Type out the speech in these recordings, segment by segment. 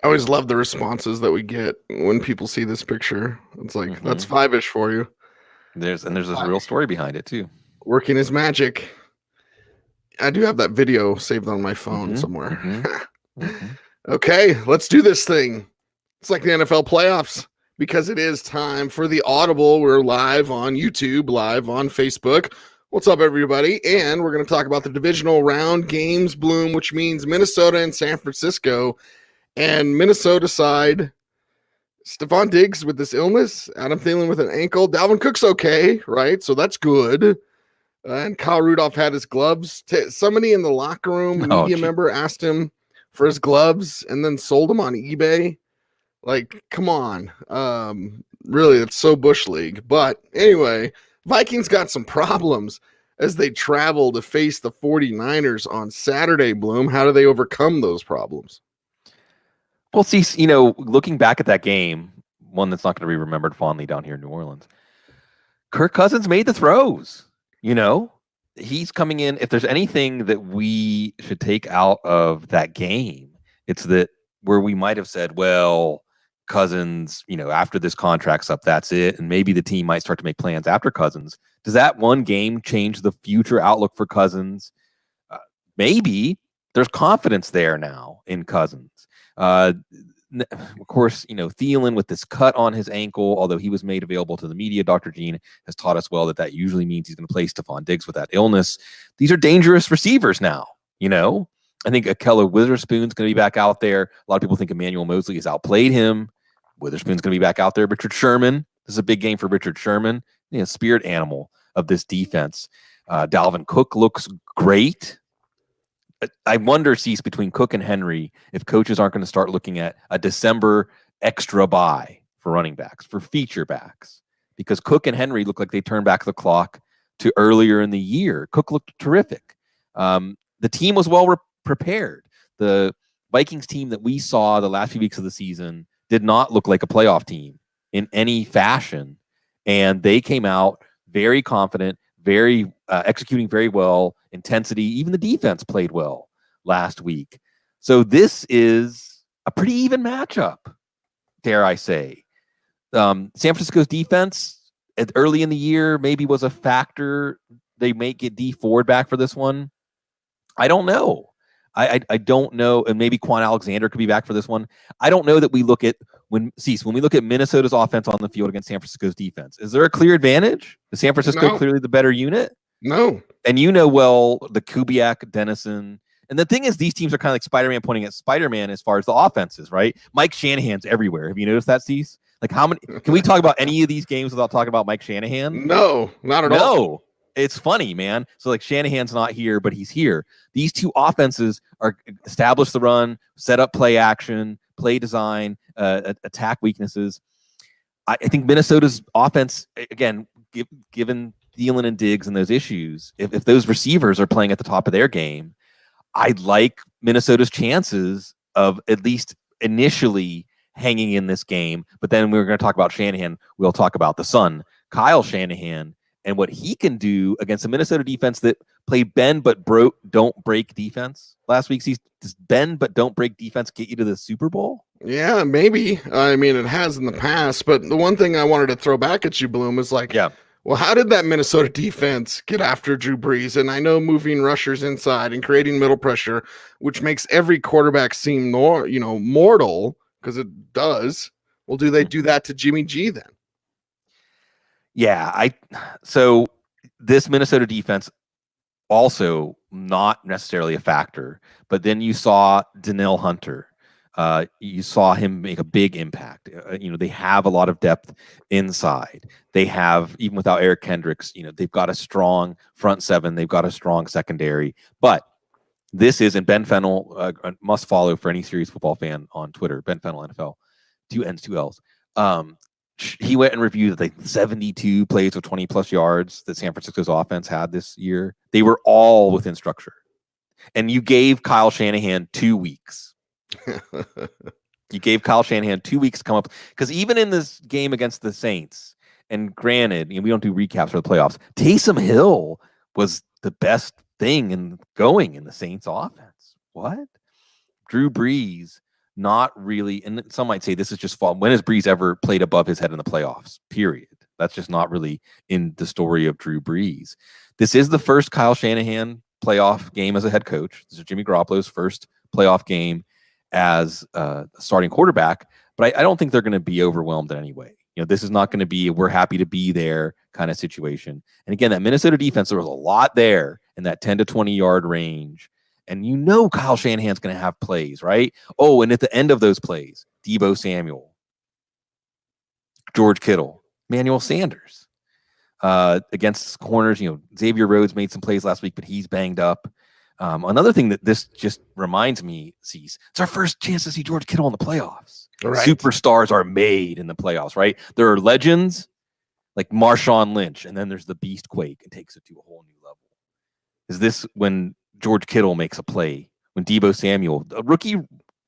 I always love the responses that we get when people see this picture. It's like, that's Mm-hmm. five-ish for you. There's this real story behind it too. Working his magic. I do have that video saved on my phone Mm-hmm. somewhere. Mm-hmm. Mm-hmm. Okay, let's do this thing. It's like the NFL playoffs because it is time for the Audible. We're live on YouTube, live on Facebook. What's up, everybody? And we're going to talk about the Divisional Round Games, Bloom, which means Minnesota and San Francisco. And Minnesota side, Stephon Diggs with this illness, Adam Thielen with an ankle, Dalvin Cook's okay, right? So that's good. And Kyle Rudolph had his gloves. Somebody in the locker room, Oh, media member, asked him for his gloves and then sold them on eBay. Like, come on. Really, it's so Bush League. But anyway, Vikings got some problems as they travel to face the 49ers on Saturday, Bloom. How do they overcome those problems? well, see, looking back at that game, one that's not going to be remembered fondly down here in New Orleans, Kirk Cousins made the throws. He's coming in. If there's anything that we should take out of that game, it's that where we might have said, well, Cousins, after this contract's up, that's it. And maybe the team might start to make plans after Cousins. Does that one game change the future outlook for Cousins? Maybe. There's confidence there now in Cousins. Of course, Thielen with this cut on his ankle, although he was made available to the media, Dr. Gene has taught us well that usually means he's going to play Stephon Diggs with that illness. These are dangerous receivers now, I think Ahkello Witherspoon's going to be back out there. A lot of people think Emmanuel Mosley has outplayed him. Witherspoon's going to be back out there. Richard Sherman, this is a big game for Richard Sherman, spirit animal of this defense. Dalvin Cook looks great. I wonder, Cease, between Cook and Henry, if coaches aren't going to start looking at a December extra buy for running backs, for feature backs, because Cook and Henry look like they turned back the clock to earlier in the year. Cook looked terrific. The team was well prepared. The Vikings team that we saw the last few weeks of the season did not look like a playoff team in any fashion, and they came out very confident, very executing very well, intensity. Even the defense played well last week. So this is a pretty even matchup, dare I say. San Francisco's defense early in the year maybe was a factor. They may get D Ford back for this one. I don't know. I don't know, and maybe Quan Alexander could be back for this one. I don't know that we look at when we look at Minnesota's offense on the field against San Francisco's defense. Is there a clear advantage? Is San Francisco clearly the better unit? No. And well the Kubiak, Dennison, and the thing is, these teams are kind of like Spider-Man pointing at Spider-Man as far as the offenses, right? Mike Shanahan's everywhere. Have you noticed that, Steve? Like, how many? Can we talk about any of these games without talking about Mike Shanahan? No, not at all. No. It's funny, man. So like Shanahan's not here, but he's here. These two offenses are establish the run, set up play action, play design, attack weaknesses. I think Minnesota's offense, again, given Thielen and Diggs and those issues, if those receivers are playing at the top of their game, I'd like Minnesota's chances of at least initially hanging in this game. But then we're going to talk about Shanahan. We'll talk about the son, Kyle Shanahan, and what he can do against a Minnesota defense that played bend but don't break defense last week. Does bend but don't break defense get you to the Super Bowl? Yeah, maybe. I mean, it has in the past. But the one thing I wanted to throw back at you, Bloom, is like, well, how did that Minnesota defense get after Drew Brees? And I know moving rushers inside and creating middle pressure, which makes every quarterback seem more, mortal, because it does. Well, do they do that to Jimmy G then? Yeah, so this Minnesota defense also not necessarily a factor, but then you saw Danielle Hunter. You saw him make a big impact. They have a lot of depth inside. They have, even without Eric Kendricks, they've got a strong front seven. They've got a strong secondary. But this isn't Ben Fennell, must follow for any serious football fan on Twitter. Ben Fennell NFL, 2 N's, 2 L's. He went and reviewed like 72 plays with 20 plus yards that San Francisco's offense had this year. They were all within structure. And you gave Kyle Shanahan 2 weeks. You gave Kyle Shanahan 2 weeks to come up, because even in this game against the Saints, and granted, we don't do recaps for the playoffs, Taysom Hill was the best thing going in the Saints offense. What? Drew Brees not really. And some might say this is just fall. When has Brees ever played above his head in the playoffs? Period. That's just not really in the story of Drew Brees. This is the first Kyle Shanahan playoff game as a head coach. This is Jimmy Garoppolo's first playoff game as a starting quarterback, but I don't think they're going to be overwhelmed in any way. This is not going to be we're happy to be there kind of situation. And again, that Minnesota defense, there was a lot there in that 10 to 20 yard range. And Kyle Shanahan's going to have plays, right? Oh, and at the end of those plays, Deebo Samuel, George Kittle, Emmanuel Sanders. Against corners, Xavier Rhodes made some plays last week, but he's banged up. Another thing that this just reminds me, it's our first chance to see George Kittle in the playoffs. Right. Superstars are made in the playoffs, right? There are legends like Marshawn Lynch, and then there's the Beast Quake and takes it to a whole new level. Is this when George Kittle makes a play? When Deebo Samuel, rookie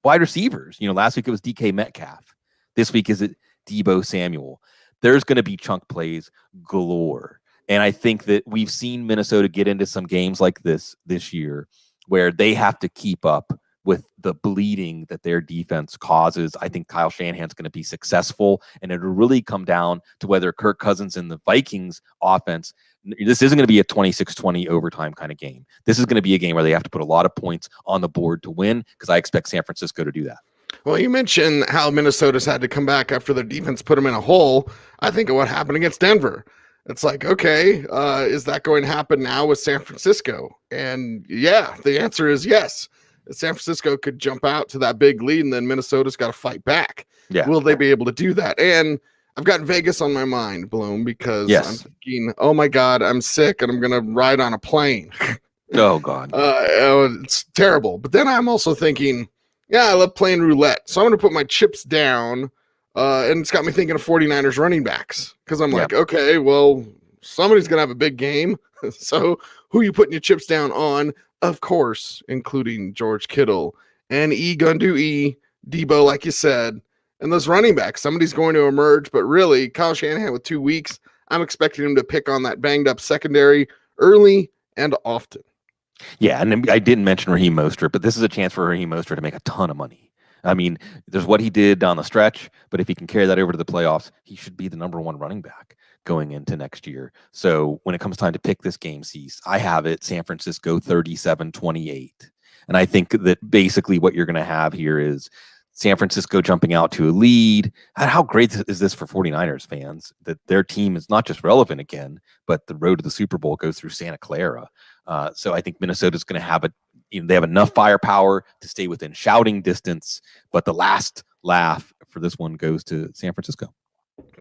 wide receivers, last week it was DK Metcalf. This week is it Deebo Samuel. There's going to be chunk plays galore. And I think that we've seen Minnesota get into some games like this year where they have to keep up with the bleeding that their defense causes. I think Kyle Shanahan's going to be successful, and it'll really come down to whether Kirk Cousins and the Vikings offense, this isn't going to be a 26-20 overtime kind of game. This is going to be a game where they have to put a lot of points on the board to win, because I expect San Francisco to do that. Well, you mentioned how Minnesota's had to come back after their defense put them in a hole. I think of what happened against Denver. It's like, okay, is that going to happen now with San Francisco? And yeah, the answer is yes. San Francisco could jump out to that big lead, and then Minnesota's got to fight back. Yeah. Will they be able to do that? And I've got Vegas on my mind, Bloom, because I'm thinking, oh my God, I'm sick and I'm going to ride on a plane. Oh God. It's terrible. But then I'm also thinking, yeah, I love playing roulette. So I'm going to put my chips down. And it's got me thinking of 49ers running backs, because I'm like, okay, well, somebody's going to have a big game. So who are you putting your chips down on? Of course, including George Kittle and Gundu Deebo, like you said, and those running backs. Somebody's going to emerge, but really, Kyle Shanahan with 2 weeks, I'm expecting him to pick on that banged up secondary early and often. Yeah, and I didn't mention Raheem Mostert, but this is a chance for Raheem Mostert to make a ton of money. I mean, there's what he did down the stretch, but if he can carry that over to the playoffs, he should be the number one running back going into next year. So when it comes time to pick this game, I have it San Francisco 37-28. And I think that basically what you're going to have here is San Francisco jumping out to a lead. How great is this for 49ers fans, that their team is not just relevant again, but the road to the Super Bowl goes through Santa Clara. So I think Minnesota's going to have they have enough firepower to stay within shouting distance, but the last laugh for this one goes to San Francisco.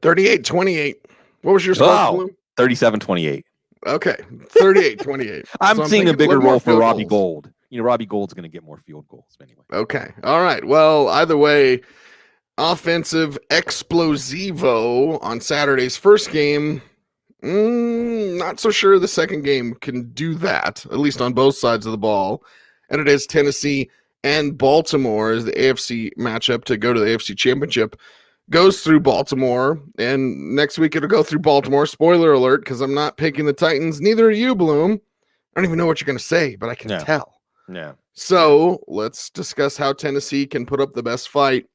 38-28. What was your score? 37-28. Okay, 38-28. I'm seeing a bigger role for Robbie Gould. Robbie Gould's going to get more field goals anyway. Okay, all right. Well, either way, offensive explosivo on Saturday's first game. Not so sure the second game can do that, at least on both sides of the ball. And it is Tennessee and Baltimore as the AFC matchup to go to the AFC Championship. Goes through Baltimore, and next week it'll go through Baltimore. Spoiler alert, because I'm not picking the Titans. Neither are you, Bloom. I don't even know what you're going to say, but I can tell. Yeah. So let's discuss how Tennessee can put up the best fight.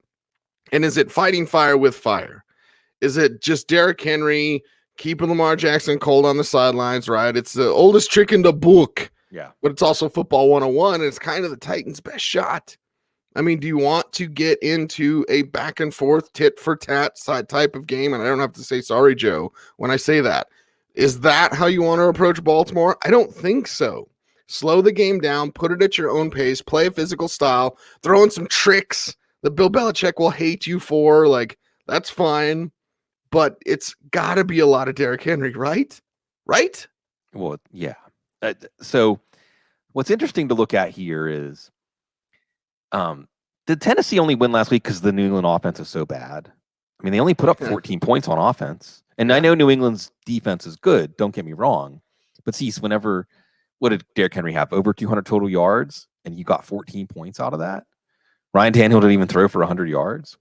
And is it fighting fire with fire? Is it just Derrick Henry keeping Lamar Jackson cold on the sidelines, right? It's the oldest trick in the book. Yeah. But it's also football 101, and it's kind of the Titans' best shot. I mean, do you want to get into a back and forth tit for tat type of game? And I don't have to say sorry, Joe, when I say that. Is that how you want to approach Baltimore? I don't think so. Slow the game down, put it at your own pace, play a physical style, throw in some tricks that Bill Belichick will hate you for. Like, that's fine. But it's got to be a lot of Derrick Henry, right? Right? Well, yeah. So what's interesting to look at here is, did Tennessee only win last week because the New England offense is so bad? I mean, they only put up 14 points on offense. And I know New England's defense is good, don't get me wrong. But what did Derrick Henry have? Over 200 total yards, and you got 14 points out of that? Ryan Tannehill didn't even throw for 100 yards.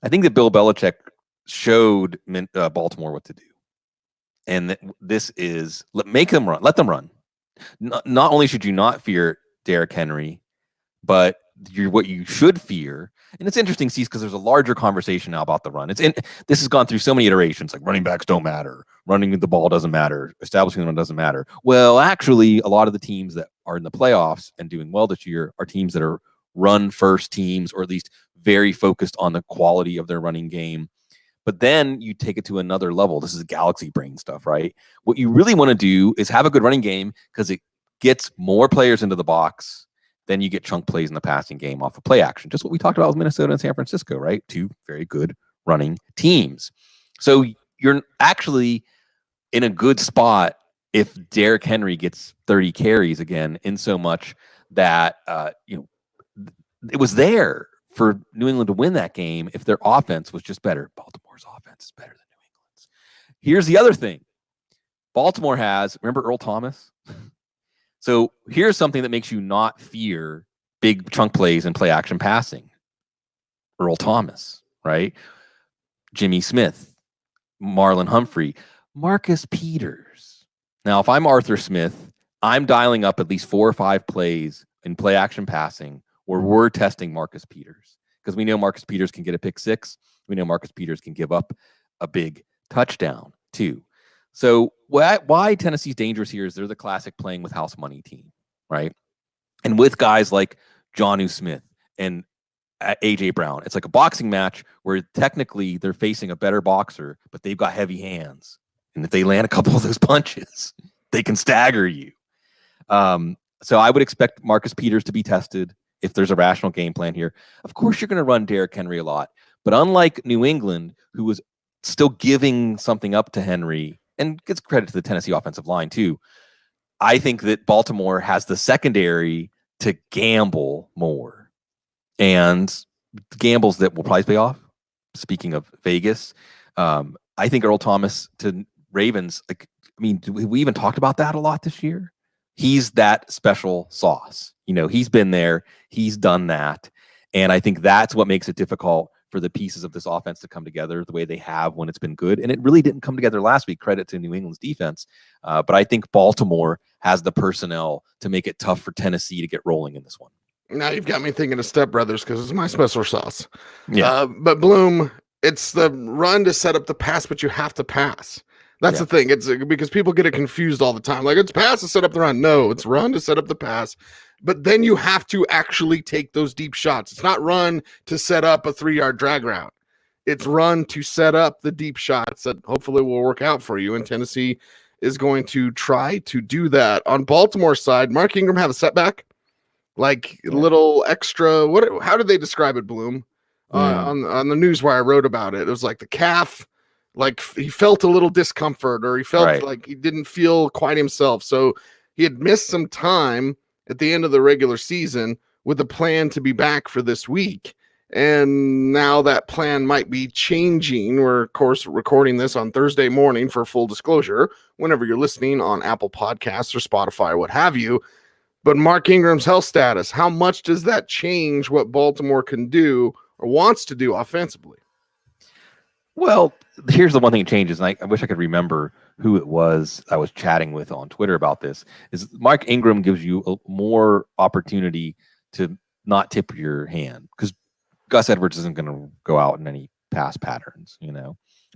I think that Bill Belichick showed Baltimore what to do. And this is, make them run. Let them run. Not only should you not fear Derrick Henry, but what you should fear. And it's interesting, Cease, because there's a larger conversation now about the run. This has gone through so many iterations, like running backs don't matter, running the ball doesn't matter, establishing the run doesn't matter. Well, actually, a lot of the teams that are in the playoffs and doing well this year are teams that are run first teams, or at least very focused on the quality of their running game. But then you take it to another level. This is galaxy brain stuff, right? What you really want to do is have a good running game because it gets more players into the box. Then you get chunk plays in the passing game off of play action. Just what we talked about with Minnesota and San Francisco, right? Two very good running teams. So you're actually in a good spot if Derrick Henry gets 30 carries again, in so much that it was there for New England to win that game if their offense was just better. Baltimore's offense is better than New England's. Here's the other thing. Baltimore has, remember Earl Thomas? So here's something that makes you not fear big chunk plays and play action passing. Earl Thomas, right? Jimmy Smith, Marlon Humphrey, Marcus Peters. Now, if I'm Arthur Smith, I'm dialing up at least 4 or 5 plays in play action passing where we're testing Marcus Peters, because we know Marcus Peters can get a pick 6. We know Marcus Peters can give up a big touchdown too. So why Tennessee's dangerous here is they're the classic playing with house money team, right? And with guys like Jonnu Smith and A.J. Brown, it's like a boxing match where technically they're facing a better boxer, but they've got heavy hands. And if they land a couple of those punches, they can stagger you. So I would expect Marcus Peters to be tested if there's a rational game plan here. Of course, you're going to run Derrick Henry a lot. But unlike New England, who was still giving something up to Henry, and gets credit to the Tennessee offensive line too, I think that Baltimore has the secondary to gamble more. And gambles that will probably pay off. Speaking of Vegas, I think Earl Thomas to Ravens, we even talked about that a lot this year. He's that special sauce. He's been there. He's done that. And I think that's what makes it difficult for the pieces of this offense to come together the way they have when it's been good. And it really didn't come together last week. Credit to New England's defense. But I think Baltimore has the personnel to make it tough for Tennessee to get rolling in this one. Now you've got me thinking of Step Brothers because it's my special sauce. Yeah. But Bloom, it's the run to set up the pass, but you have to pass. That's the thing. It's because people get it confused all the time. Like, it's pass to set up the run. No, it's run to set up the pass. But then you have to actually take those deep shots. It's not run to set up a 3-yard drag route. It's run to set up the deep shots that hopefully will work out for you. And Tennessee is going to try to do that. On Baltimore's side, Mark Ingram had a setback, like a little extra. How did they describe it, Bloom? On the news where I wrote about it, it was like the calf. Like he felt a little discomfort, or he felt like he didn't feel quite himself. So he had missed some time at the end of the regular season with a plan to be back for this week. And now that plan might be changing. We're, of course, recording this on Thursday morning for full disclosure, whenever you're listening on Apple Podcasts or Spotify or what have you. But Mark Ingram's health status, how much does that change what Baltimore can do or wants to do offensively? Well, here's the one thing that changes, and I wish I could remember who it was I was chatting with on Twitter about this, is Mark Ingram gives you a more opportunity to not tip your hand, because Gus Edwards isn't going to go out in any pass patterns,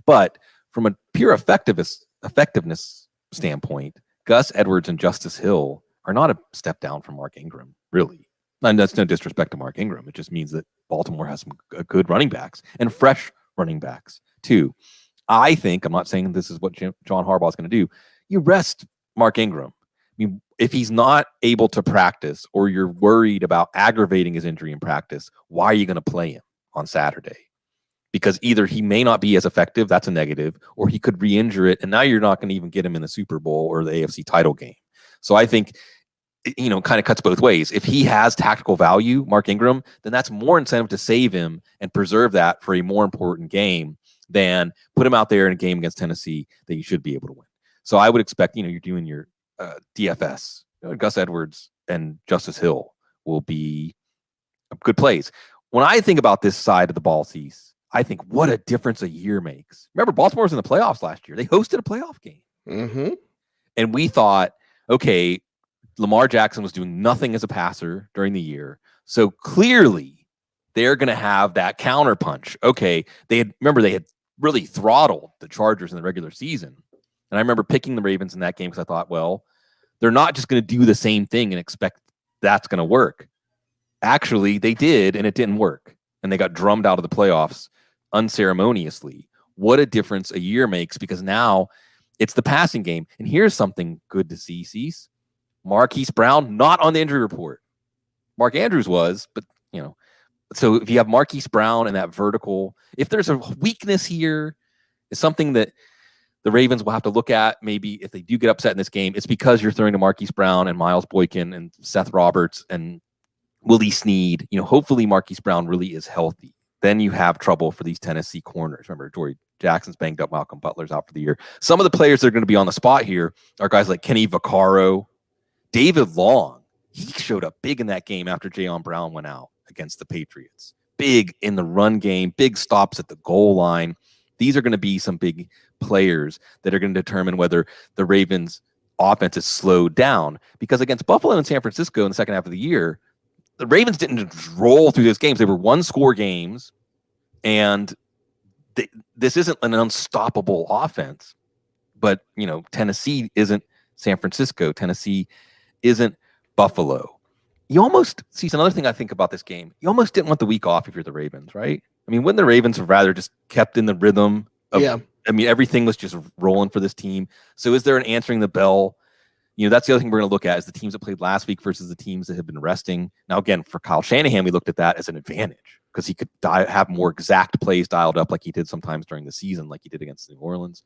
But from a pure effectiveness standpoint, Gus Edwards and Justice Hill are not a step down from Mark Ingram, really. And that's no disrespect to Mark Ingram. It just means that Baltimore has some good running backs and fresh running backs too. I think, I'm not saying this is what John Harbaugh is going to do. You rest Mark Ingram. If he's not able to practice, or you're worried about aggravating his injury in practice, why are you going to play him on Saturday? Because either he may not be as effective, that's a negative, or he could re-injure it, and now you're not going to even get him in the Super Bowl or the AFC title game. So I think, kind of cuts both ways. If he has tactical value, Mark Ingram, then that's more incentive to save him and preserve that for a more important game than put him out there in a game against Tennessee that you should be able to win. So I would expect, you're doing your DFS. Gus Edwards and Justice Hill will be good plays. When I think about this side of the ball, Cease, I think what a difference a year makes. Remember, Baltimore was in the playoffs last year. They hosted a playoff game. Mm-hmm. And we thought, okay, Lamar Jackson was doing nothing as a passer during the year. So clearly they're going to have that counterpunch. Okay, they had really throttled the Chargers in the regular season. And I remember picking the Ravens in that game because I thought, well, they're not just going to do the same thing and expect that's going to work. Actually, they did, and it didn't work. And they got drummed out of the playoffs unceremoniously. What a difference a year makes, because now it's the passing game. And here's something good to see, Cease. Marquise Brown, not on the injury report. Mark Andrews was, but, so if you have Marquise Brown and that vertical, if there's a weakness here, it's something that the Ravens will have to look at. Maybe if they do get upset in this game, it's because you're throwing to Marquise Brown and Miles Boykin and Seth Roberts and Willie Snead. Hopefully Marquise Brown really is healthy. Then you have trouble for these Tennessee corners. Remember, Dory Jackson's banged up. Malcolm Butler's out for the year. Some of the players that are going to be on the spot here are guys like Kenny Vaccaro, David Long. He showed up big in that game after Jayon Brown went out against the Patriots. Big in the run game, big stops at the goal line. These are going to be some big players that are going to determine whether the Ravens' offense is slowed down. Because against Buffalo and San Francisco in the second half of the year, the Ravens didn't just roll through those games. They were one-score games, and this isn't an unstoppable offense. But, Tennessee isn't San Francisco. Tennessee isn't Buffalo. You almost see another thing I think about this game. You almost didn't want the week off if you're the Ravens, right? I mean, wouldn't the Ravens have rather just kept in the rhythm of, I mean, everything was just rolling for this team. So is there an answering the bell? That's the other thing we're going to look at is the teams that played last week versus the teams that have been resting. Now, again, for Kyle Shanahan, we looked at that as an advantage because he could have more exact plays dialed up like he did sometimes during the season, like he did against New Orleans.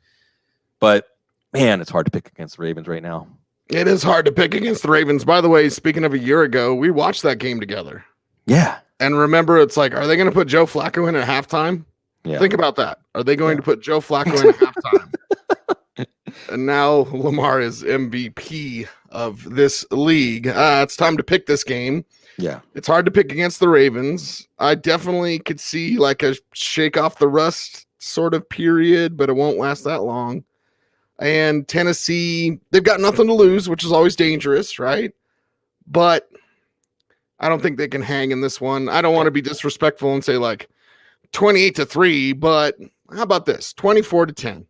But, man, it's hard to pick against the Ravens right now. It is hard to pick against the Ravens. By the way, speaking of a year ago, we watched that game together. Yeah. And remember, it's like, are they going to put Joe Flacco in at halftime? Yeah. Think about that. Are they going to put Joe Flacco in at halftime? And now Lamar is MVP of this league. It's time to pick this game. Yeah. It's hard to pick against the Ravens. I definitely could see like a shake off the rust sort of period, but it won't last that long. And Tennessee, they've got nothing to lose, which is always dangerous, right? But I don't think they can hang in this one. I don't want to be disrespectful and say like 28-3, but how about this? 24-10.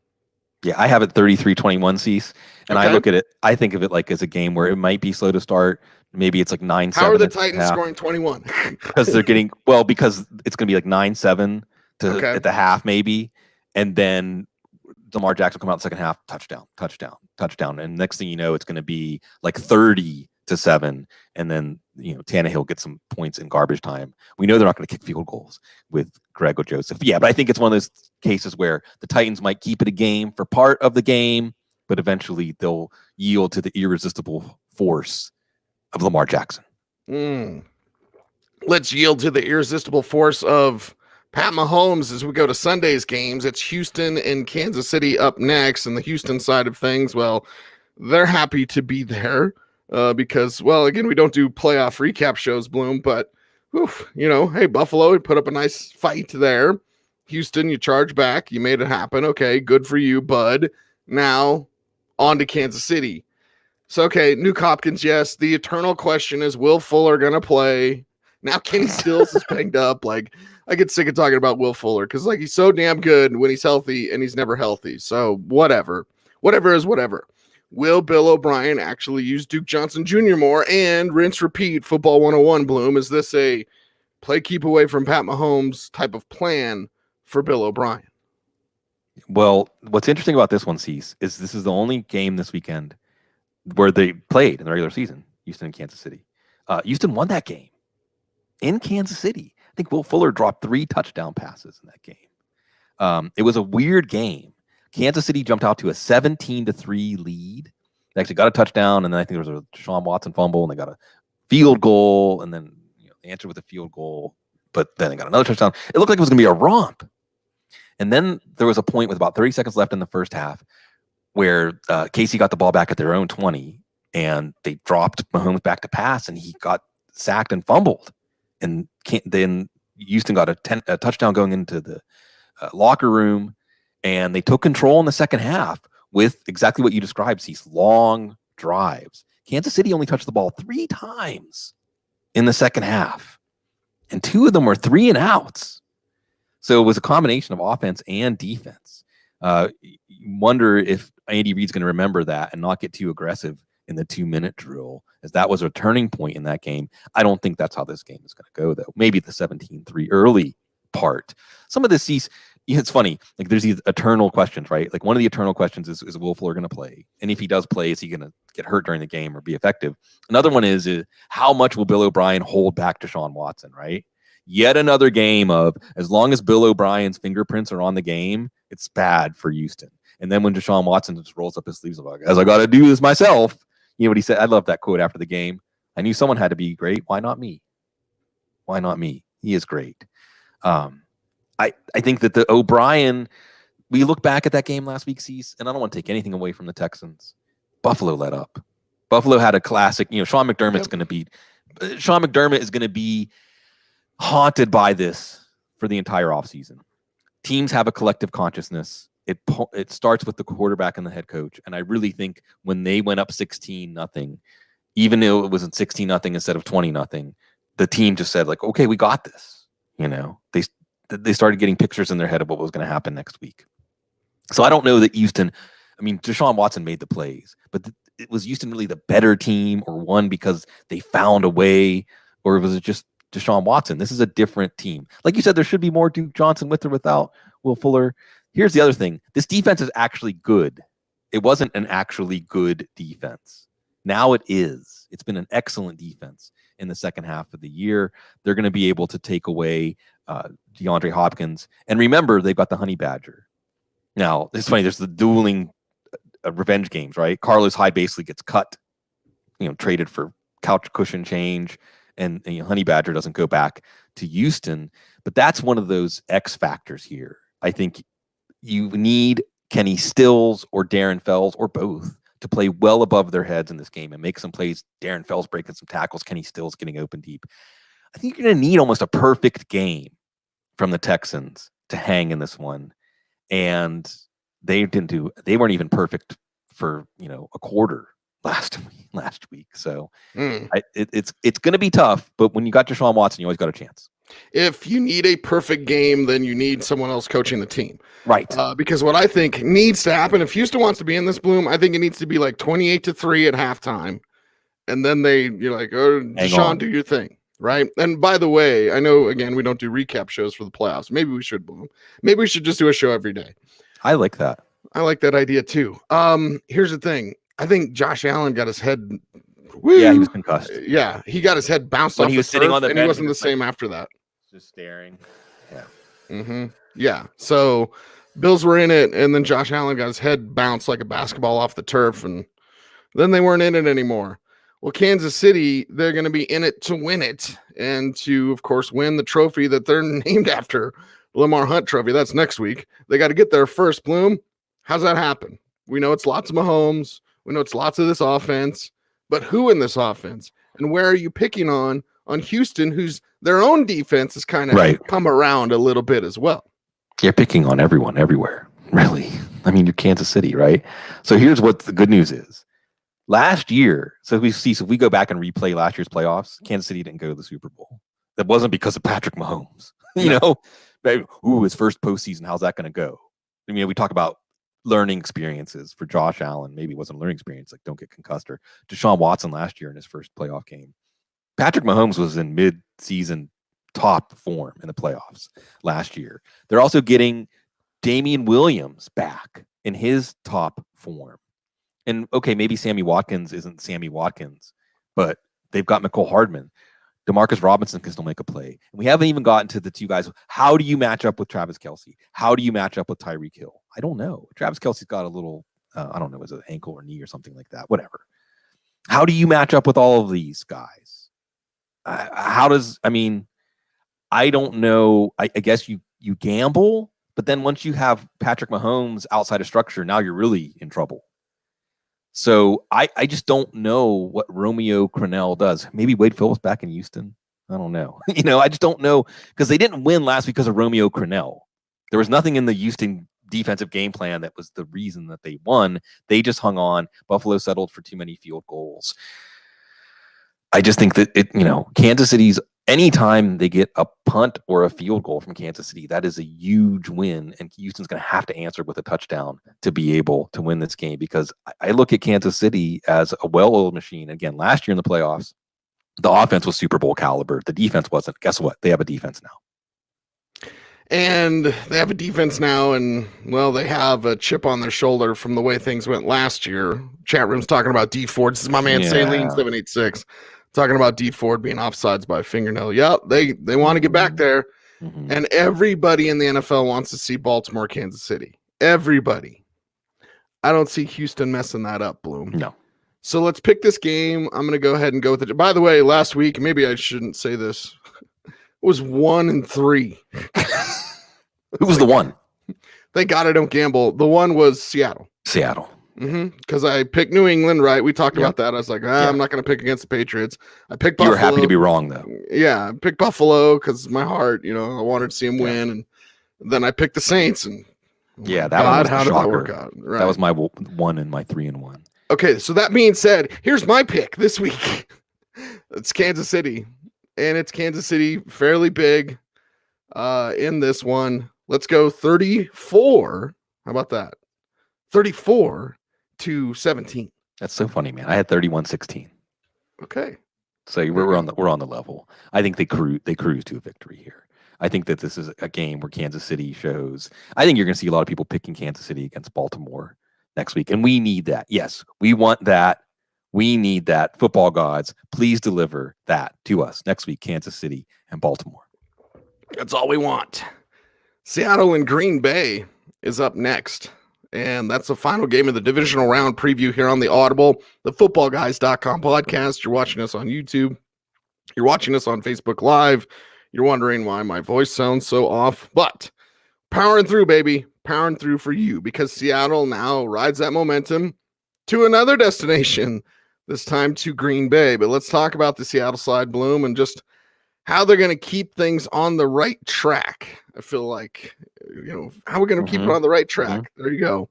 Yeah, I have it 33-21, Cease. And okay. I look at it, I think of it like as a game where it might be slow to start. Maybe it's like 9-7. How are the Titans scoring 21? Because they're getting, because it's going to be like 9-7 at the half maybe. And then Lamar Jackson will come out in the second half, touchdown. And next thing you know, it's going to be like 30-7. And then, Tannehill gets some points in garbage time. We know they're not going to kick field goals with Greg or Joseph. Yeah, but I think it's one of those cases where the Titans might keep it a game for part of the game, but eventually they'll yield to the irresistible force of Lamar Jackson. Let's yield to the irresistible force of Pat Mahomes as we go to Sunday's games. It's Houston and Kansas City up next, and the Houston side of things, well, they're happy to be there because, well, again, we don't do playoff recap shows, Bloom, but, hey, Buffalo, we put up a nice fight there. Houston, you charge back. You made it happen. Okay, good for you, bud. Now, on to Kansas City. So, okay, Nuke Hopkins, yes. The eternal question is, Will Fuller going to play? Now Kenny Stills is banged up. Like, I get sick of talking about Will Fuller because, like, he's so damn good when he's healthy and he's never healthy. So, whatever. Whatever is whatever. Will Bill O'Brien actually use Duke Johnson Jr. more and rinse repeat football 101, Bloom? Is this a play keep away from Pat Mahomes type of plan for Bill O'Brien? Well, what's interesting about this one, Cease, is this is the only game this weekend where they played in the regular season, Houston and Kansas City. Houston won that game in Kansas City. I think Will Fuller dropped 3 touchdown passes in that game. It was a weird game. Kansas City jumped out to a 17-3 lead. They actually got a touchdown, and then I think there was a Deshaun Watson fumble, and they got a field goal, and then they answered with a field goal, but then they got another touchdown. It looked like it was going to be a romp. And then there was a point with about 30 seconds left in the first half where KC got the ball back at their own 20, and they dropped Mahomes back to pass, and he got sacked and fumbled. And then Houston got a touchdown going into the locker room, and they took control in the second half with exactly what you described, these long drives. Kansas City only touched the ball 3 times in the second half. and 2 of them were 3 and outs. So it was a combination of offense and defense. You wonder if Andy Reid's going to remember that and not get too aggressive in the 2-minute drill, as that was a turning point in that game. I don't think that's how this game is going to go, though. Maybe the 17-3 early part. Some of this, it's funny. Like, there's these eternal questions, right? Like, one of the eternal questions is Will Fuller going to play? And if he does play, is he going to get hurt during the game or be effective? Another one is how much will Bill O'Brien hold back Deshaun Watson, right? Yet another game of, as long as Bill O'Brien's fingerprints are on the game, it's bad for Houston. And then when Deshaun Watson just rolls up his sleeves, like, as I got to do this myself. You know what he said? I love that quote after the game. I knew someone had to be great. Why not me? Why not me? He is great. I think that the O'Brien, we look back at that game last week, Cease, and I don't want to take anything away from the Texans. Buffalo let up. Buffalo had a classic, Sean McDermott's going to be, Sean McDermott is going to be haunted by this for the entire offseason. Teams have a collective consciousness. It starts with the quarterback and the head coach. And I really think when they went up 16-0, even though it was 16-0 instead of 20-0, the team just said, like, okay, we got this. They started getting pictures in their head of what was going to happen next week. So I don't know that Houston, Deshaun Watson made the plays, but it was Houston really the better team, or won because they found a way, or was it just Deshaun Watson? This is a different team. Like you said, there should be more Duke Johnson with or without Will Fuller. Here's the other thing. This defense is actually good. It wasn't an actually good defense. Now it is. It's been an excellent defense in the second half of the year. They're going to be able to take away DeAndre Hopkins. And remember, they've got the Honey Badger. Now, it's funny. There's the dueling revenge games, right? Carlos Hyde basically gets cut, traded for couch cushion change. And Honey Badger doesn't go back to Houston. But that's one of those X factors here. I think you need Kenny Stills or Darren Fells or both to play well above their heads in this game and make some plays. Darren Fells breaking some tackles, Kenny Stills getting open deep. I think you're going to need almost a perfect game from the Texans to hang in this one. And they weren't even perfect for, a quarter last week. So it's going to be tough, but when you got Deshaun Watson, you always got a chance. If you need a perfect game, then you need someone else coaching the team. Right. Because what I think needs to happen, if Houston wants to be in this, Bloom, I think it needs to be like 28-3 at halftime. And then you're like, oh, Deshaun, do your thing. Right. And by the way, I know, again, we don't do recap shows for the playoffs. Maybe we should, Bloom. Maybe we should just do a show every day. I like that. I like that idea too. Here's the thing. I think Josh Allen got his head. Yeah, he was concussed. Yeah, he got his head bounced when off he was sitting on the and bench, he wasn't the same after that. Just staring. Yeah. Mm-hmm. Yeah. So Bills were in it, and then Josh Allen got his head bounced like a basketball off the turf, and then they weren't in it anymore. Well, Kansas City, they're going to be in it to win it, and to, of course, win the trophy that they're named after, Lamar Hunt Trophy. That's next week. They got to get there first, Bloom. How's that happen? We know it's lots of Mahomes. We know it's lots of this offense, but who in this offense? And where are you picking on Houston, who's their own defense has kind of come around a little bit as well? You're picking on everyone everywhere, really. You're Kansas City, right? So here's what the good news is. Last year, so if we go back and replay last year's playoffs, Kansas City didn't go to the Super Bowl. That wasn't because of Patrick Mahomes. His first postseason, how's that going to go? We talk about learning experiences for Josh Allen. Maybe it wasn't a learning experience, like don't get concussed. Or Deshaun Watson last year in his first playoff game. Patrick Mahomes was in mid-season top form in the playoffs last year. They're also getting Damian Williams back in his top form. And okay, maybe Sammy Watkins isn't Sammy Watkins, but they've got McCole Hardman. Demarcus Robinson can still make a play. And we haven't even gotten to the two guys. How do you match up with Travis Kelce? How do you match up with Tyreek Hill? I don't know. Travis Kelce's got a little, I don't know, is it an ankle or knee or something like that? Whatever. How do you match up with all of these guys? I don't know. I guess you gamble, but then once you have Patrick Mahomes outside of structure, now you're really in trouble. So I just don't know what Romeo Crennel does. Maybe Wade Phillips back in Houston. I don't know. I just don't know, because they didn't win last week because of Romeo Crennel. There was nothing in the Houston defensive game plan that was the reason that they won. They just hung on. Buffalo settled for too many field goals. I just think that Kansas City's anytime they get a punt or a field goal from Kansas City, that is a huge win. And Houston's going to have to answer with a touchdown to be able to win this game, because I look at Kansas City as a well-oiled machine. Again, last year in the playoffs, the offense was Super Bowl caliber. The defense wasn't. Guess what? They have a defense now. And they have a defense now, and, well, they have a chip on their shoulder from the way things went last year. Chat room's talking about D Ford. This is my man, Saline786. Talking about D Ford being offsides by a fingernail. Yep, they want to get back there. Mm-hmm. And everybody in the NFL wants to see Baltimore, Kansas City. Everybody. I don't see Houston messing that up, Bloom. No. So let's pick this game. I'm going to go ahead and go with it. By the way, last week, maybe I shouldn't say this, it was 1-3. Who was the one? Thank God I don't gamble. The one was Seattle. Because I picked New England, right? We talked about that. I was like, I'm not going to pick against the Patriots. I picked Buffalo. You were happy to be wrong, though. Yeah, I picked Buffalo because my heart, I wanted to see him win. And then I picked the Saints. And that was how did that work out? Right. That was my 1 and my 3-1. Okay, so that being said, here's my pick this week. It's Kansas City. And it's Kansas City fairly big in this one. Let's go 34. How about that? 34-17. That's so funny, man. I had 31-16. Okay. So we're on the level. I think they cruise to a victory here. I think that this is a game where Kansas City shows. I think you're going to see a lot of people picking Kansas City against Baltimore next week, and we need that. Yes, we want that. We need that. Football gods, please deliver that to us next week, Kansas City and Baltimore. That's all we want. Seattle and Green Bay is up next. And that's the final game of the divisional round preview here on the Audible, the Footballguys.com podcast. You're watching us on YouTube. You're watching us on Facebook Live. You're wondering why my voice sounds so off. But powering through, baby. Powering through for you, because Seattle now rides that momentum to another destination, this time to Green Bay. But let's talk about the Seattle side, Bloom, and just how they're going to keep things on the right track. I feel like, how we're going to keep it on the right track. There you go.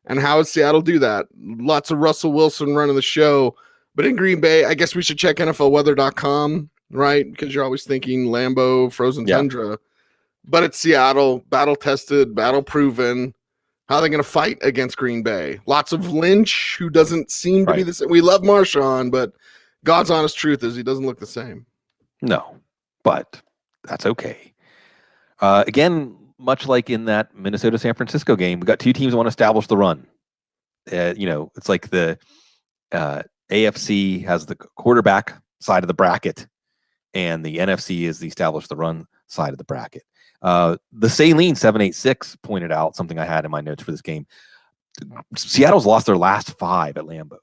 And how does Seattle do that? Lots of Russell Wilson running the show. But in Green Bay, I guess we should check NFLweather.com, right? Because you're always thinking Lambeau, frozen tundra. But it's Seattle, battle-tested, battle-proven. How are they going to fight against Green Bay? Lots of Lynch, who doesn't seem to be the same. We love Marshawn, but God's honest truth is he doesn't look the same. No, but that's okay. Again, much like in that Minnesota-San Francisco game, we got two teams that want to establish the run. It's like the AFC has the quarterback side of the bracket, and the NFC is the establish the run side of the bracket. The Saline 786 pointed out something I had in my notes for this game. Seattle's lost their last 5 at Lambeau,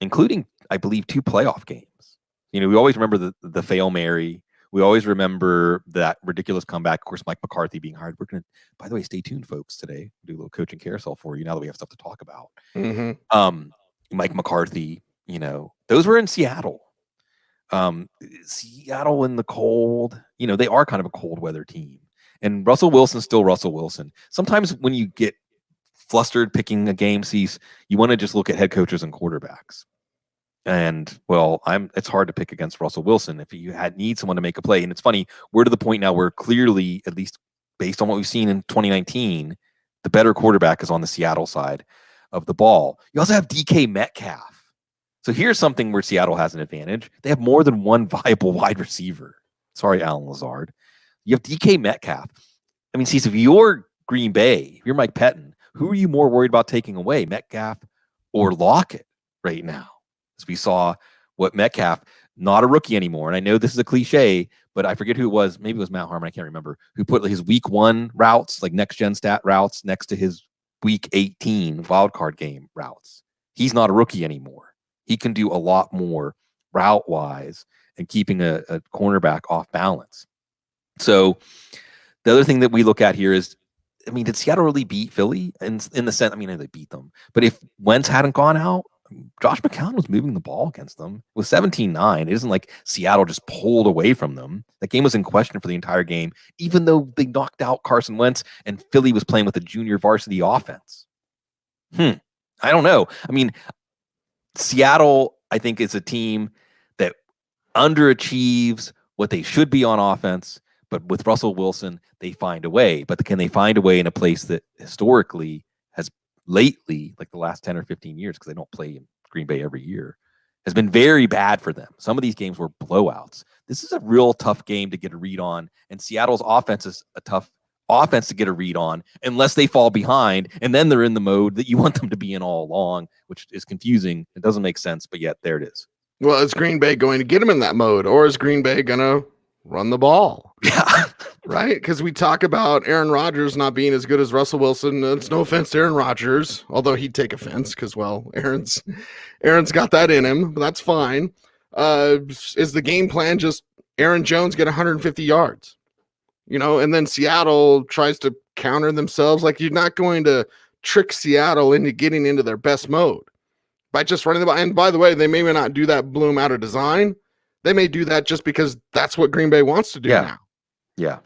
including, I believe, 2 playoff games. We always remember the Fail Mary. We always remember that ridiculous comeback. Of course, Mike McCarthy being hired. We're going to, by the way, stay tuned, folks, today. We'll do a little coaching carousel for you now that we have stuff to talk about. Mike McCarthy, those were in Seattle. Seattle in the cold, they are kind of a cold weather team. And Russell Wilson's still Russell Wilson. Sometimes when you get flustered picking a game, you want to just look at head coaches and quarterbacks. And it's hard to pick against Russell Wilson if you need someone to make a play. And it's funny, we're to the point now where clearly, at least based on what we've seen in 2019, the better quarterback is on the Seattle side of the ball. You also have DK Metcalf. So here's something where Seattle has an advantage. They have more than one viable wide receiver. Sorry, Alan Lazard. You have DK Metcalf. I mean, if you're Green Bay, if you're Mike Pettin, who are you more worried about taking away, Metcalf or Lockett right now? As we saw what Metcalf, not a rookie anymore. And I know this is a cliche, but I forget who it was. Maybe it was Matt Harmon. I can't remember, who put his week 1 routes, like next gen stat routes, next to his week 18 wildcard game routes. He's not a rookie anymore. He can do a lot more route wise and keeping a cornerback off balance. So the other thing that we look at here is, did Seattle really beat Philly in the sense? They beat them, but if Wentz hadn't gone out, Josh McCown was moving the ball against them. It was 17-9. It isn't like Seattle just pulled away from them. That game was in question for the entire game, even though they knocked out Carson Wentz and Philly was playing with a junior varsity offense. I don't know. Seattle, I think, is a team that underachieves what they should be on offense. But with Russell Wilson, they find a way. But can they find a way in a place that historically has lately, like the last 10 or 15 years, because they don't play in Green Bay every year, has been very bad for them. Some of these games were blowouts. This is a real tough game to get a read on. And Seattle's offense is a tough offense to get a read on unless they fall behind. And then they're in the mode that you want them to be in all along, which is confusing. It doesn't make sense, but yet there it is. Well, is Green Bay going to get him in that mode, or is Green Bay going to run the ball? Yeah. Right? Because we talk about Aaron Rodgers not being as good as Russell Wilson. It's no offense to Aaron Rodgers, although he'd take offense because, well, Aaron's got that in him, but that's fine. Is the game plan just Aaron Jones get 150 yards? And then Seattle tries to counter themselves. Like, you're not going to trick Seattle into getting into their best mode by just running the ball. And by the way, they may not do that bloom out of design. They may do that just because that's what Green Bay wants to do now. Yeah.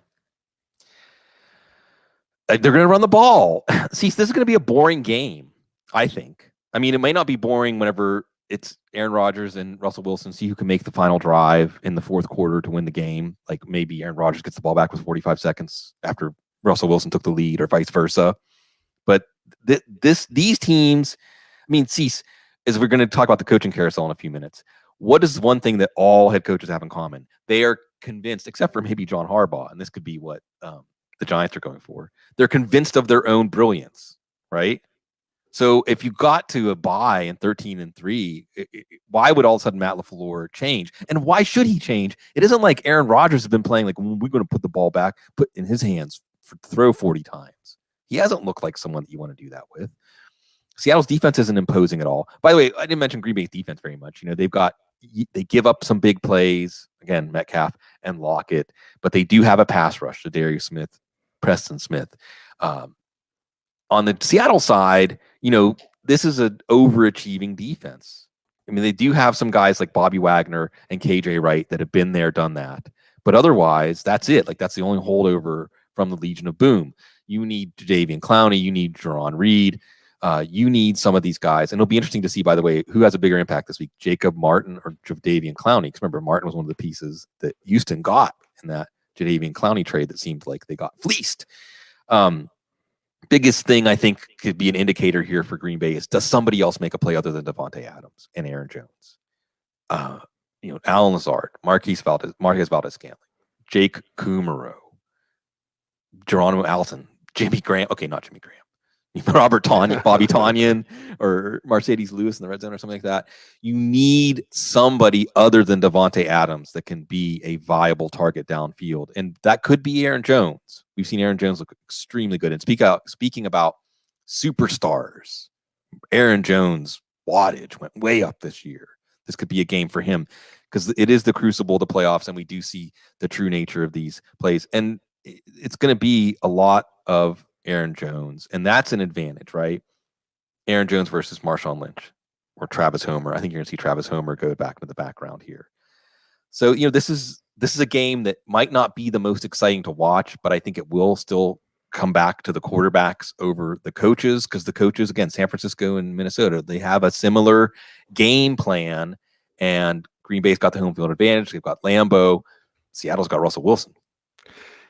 They're going to run the ball. See, this is going to be a boring game, I think. I mean, it may not be boring whenever it's Aaron Rodgers and Russell Wilson, see who can make the final drive in the fourth quarter to win the game. Like maybe Aaron Rodgers gets the ball back with 45 seconds after Russell Wilson took the lead or vice versa. But these teams, I mean, Cease, as we're going to talk about the coaching carousel in a few minutes, what is one thing that all head coaches have in common? They are convinced, except for maybe John Harbaugh, and this could be what the Giants are going for. They're convinced of their own brilliance, right? So if you got to a bye in 13-3, why would all of a sudden Matt LaFleur change? And why should he change? It isn't like Aaron Rodgers has been playing like, we're going to put the ball back, put in his hands, throw 40 times. He hasn't looked like someone that you want to do that with. Seattle's defense isn't imposing at all. By the way, I didn't mention Green Bay's defense very much. They give up some big plays, again, Metcalf and Lockett, but they do have a pass rush to Darius Smith, Preston Smith. On the Seattle side, this is an overachieving defense. I mean, they do have some guys like Bobby Wagner and KJ Wright that have been there, done that. But otherwise, that's it. Like, that's the only holdover from the Legion of Boom. You need Jadeveon Clowney. You need Jerron Reed. You need some of these guys. And it'll be interesting to see, by the way, who has a bigger impact this week, Jacob Martin or Jadeveon Clowney. Because remember, Martin was one of the pieces that Houston got in that Jadeveon Clowney trade that seemed like they got fleeced. Biggest thing I think could be an indicator here for Green Bay is, does somebody else make a play other than Devontae Adams and Aaron Jones? Alan Lazard, Marquez Valdez-Scantling, Jake Kumaro, Geronimo Allison, Jimmy Graham. Okay, not Jimmy Graham. Robert Tonyan, Bobby Tonyan, or Mercedes Lewis in the red zone or something like that. You need somebody other than Devontae Adams that can be a viable target downfield. And that could be Aaron Jones. We've seen Aaron Jones look extremely good. And speaking about superstars, Aaron Jones' wattage went way up this year. This could be a game for him because it is the crucible, the playoffs, and we do see the true nature of these plays. And it's going to be a lot of Aaron Jones, and that's an advantage, right? Aaron Jones versus Marshawn Lynch or Travis Homer. I think you're going to see Travis Homer go back into the background here. So, this is a game that might not be the most exciting to watch, but I think it will still come back to the quarterbacks over the coaches, because the coaches, again, San Francisco and Minnesota, they have a similar game plan, and Green Bay's got the home field advantage. They've got Lambeau. Seattle's got Russell Wilson.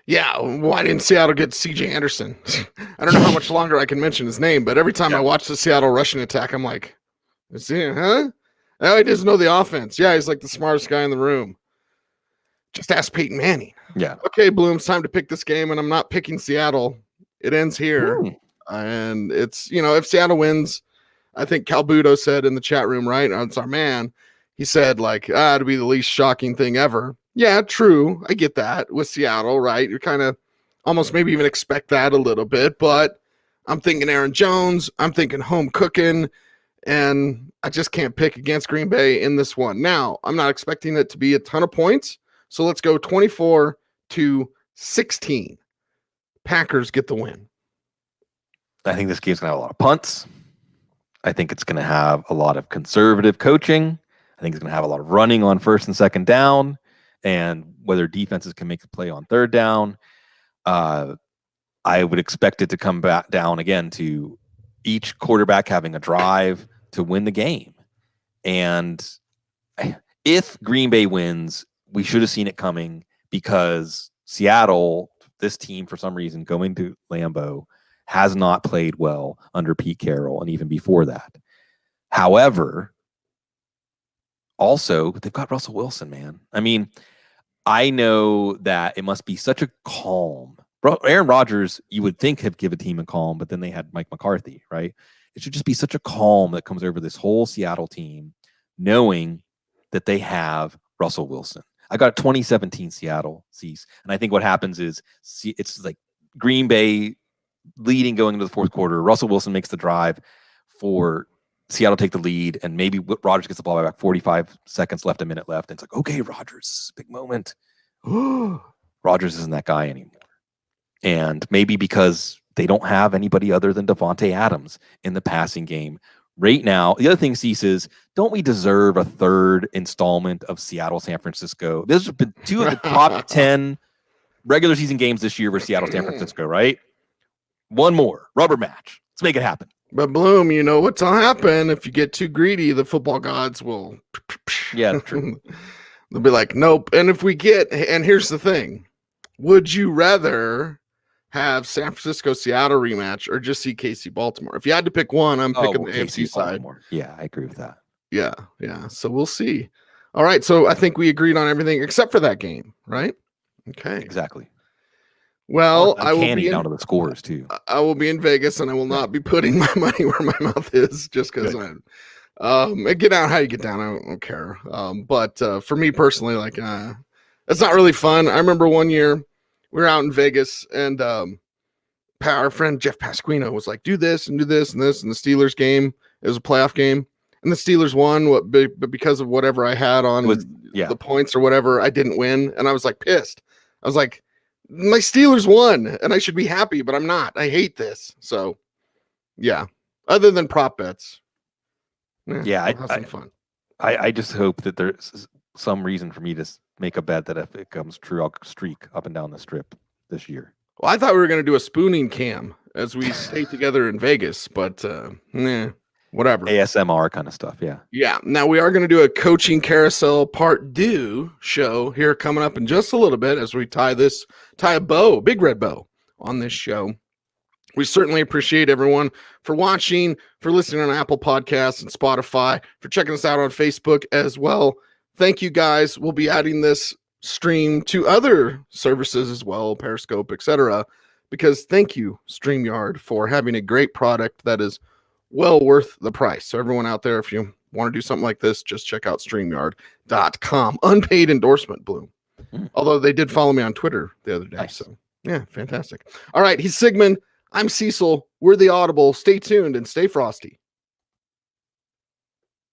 Yeah, why didn't Seattle get C.J. Anderson? I don't know how much longer I can mention his name, but every time I watch the Seattle rushing attack, I'm like, is he, huh? Oh, he doesn't know the offense. Yeah, he's like the smartest guy in the room. Just ask Peyton Manning. Yeah. Okay, Bloom, it's time to pick this game, and I'm not picking Seattle. It ends here. And it's, if Seattle wins, I think Calbuto said in the chat room, right? It's our man. He said, like, it'd be the least shocking thing ever. Yeah, true. I get that with Seattle, right? You're kind of almost maybe even expect that a little bit, but I'm thinking Aaron Jones. I'm thinking home cooking, and I just can't pick against Green Bay in this one. Now, I'm not expecting it to be a ton of points, so let's go 24-16. Packers get the win. I think this game's going to have a lot of punts. I think it's going to have a lot of conservative coaching. I think it's going to have a lot of running on first and second down, and whether defenses can make a play on third down. I would expect it to come back down again to each quarterback having a drive to win the game. And if Green Bay wins, we should have seen it coming because Seattle, this team, for some reason, going to Lambeau, has not played well under Pete Carroll and even before that. However, also, they've got Russell Wilson, man. I mean, I know that it must be such a calm. Aaron Rodgers, you would think, have given a team a calm, but then they had Mike McCarthy, right? It should just be such a calm that comes over this whole Seattle team, knowing that they have Russell Wilson. I got a 2017 Seattle Cease, and I think what happens is it's like Green Bay leading going into the fourth quarter. Russell Wilson makes the drive for Seattle take the lead, and maybe Rodgers gets the ball back 45 seconds left, a minute left. And it's like, okay, Rodgers, big moment. Rodgers isn't that guy anymore. And maybe because they don't have anybody other than Devontae Adams in the passing game right now. The other thing, Cease, is don't we deserve a third installment of Seattle, San Francisco? There's been 2 of the top 10 regular season games this year were Seattle, San Francisco, right? One more rubber match. Let's make it happen. But Bloom, you know what's gonna happen if you get too greedy? The football gods will. Yeah, true. They'll be like, nope. And if we get, and here's the thing: would you rather have San Francisco Seattle rematch or just see KC Baltimore? If you had to pick one, I'm picking the AFC side. Baltimore. Yeah, I agree with that. Yeah. So we'll see. All right. So I think we agreed on everything except for that game, right? Okay. Exactly. Well, I will be down to the scores too. I will be in Vegas, and I will not be putting my money where my mouth is, just because get down how you get down. I don't care. But for me personally, like it's not really fun. I remember one year we were out in Vegas, and our friend Jeff Pasquino was like, "Do this and do this and this." And the Steelers game, it was a playoff game, and the Steelers won. But because of whatever I had on the points or whatever, I didn't win, and I was like pissed. I was like, my Steelers won, and I should be happy, but I'm not. I hate this. So, yeah. Other than prop bets, I'll have some fun. I just hope that there's some reason for me to make a bet that if it comes true, I'll streak up and down the strip this year. Well, I thought we were going to do a spooning cam as we stay together in Vegas, but whatever. ASMR kind of stuff, yeah. Yeah. Now we are going to do a coaching carousel part 2 show here coming up in just a little bit as we tie a bow, big red bow on this show. We certainly appreciate everyone for watching, for listening on Apple Podcasts and Spotify, for checking us out on Facebook as well. Thank you guys. We'll be adding this stream to other services as well, Periscope, etc. Because thank you, StreamYard, for having a great product that is well worth the price. So everyone out there, if you want to do something like this, just check out StreamYard.com. Unpaid endorsement, Bloom. Although they did follow me on Twitter the other day. Nice. So yeah, fantastic. All right. He's Sigmund. I'm Cecil. We're the Audible. Stay tuned and stay frosty.